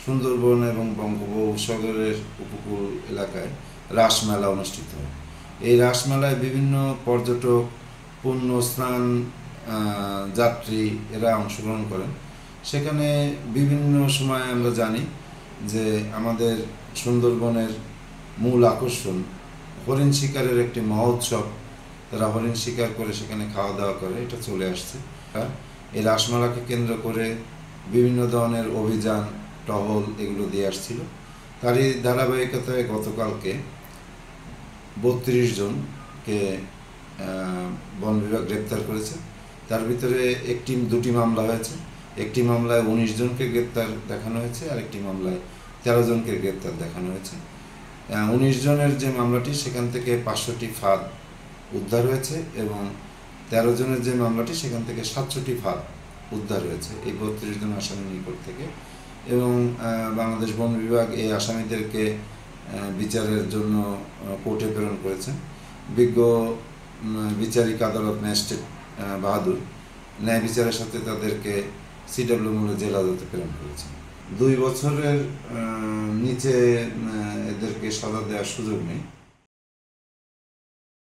সুন্দরবন এবং বঙ্গোপসাগরের উপকূল এলাকায় রাসমেলা অনুষ্ঠিত হয়। এই রাসমেলায় বিভিন্ন পর্যটক, পুণ্য স্নান যাত্রী এরা অংশগ্রহণ করেন। সেখানে বিভিন্ন সময় আমরা জানি যে আমাদের সুন্দরবনের মূল আকর্ষণ হরিণ শিকারের একটি মহোৎসব। তারা হরিণ শিকার করে সেখানে খাওয়া দাওয়া করে, এটা চলে আসছে। এই রাসমেলাকে কেন্দ্র করে বিভিন্ন ধরনের অভিযান, টহল এগুলো দিয়ে আসছিল। তারই ধারাবাহিকতায় গতকালকে ৩২ জনকে বন বিভাগ গ্রেপ্তার করেছে। তার ভিতরে দুটি মামলা হয়েছে। একটি মামলায় ১৯ জনকে গ্রেপ্তার দেখানো হয়েছে, আর একটি মামলায় ১৩ জনকে গ্রেপ্তার দেখানো হয়েছে। ১৯ জনের যে মামলাটি, সেখান থেকে ৫০০টি ফাঁদ উদ্ধার হয়েছে, এবং ১৩ জনের যে মামলাটি, সেখান থেকে ৭০০টি ফাঁদ উদ্ধার হয়েছে এই ৩২ জন আসামির নিকট থেকে। এবং বাংলাদেশ বন বিভাগ এই আসামিদেরকে বিচারের জন্য কোর্টে প্রেরণ করেছেন। বিজ্ঞ বিচারিক আদালত ম্যাজিস্ট্রেট বাহাদুর ন্যায় বিচারের সাথে তাদেরকে সিডব্লিউ মূল্য জেল আদালতে প্রেরণ করেছেন। ২ বছরের নিচে এদেরকে সাজা দেওয়ার সুযোগ নেই।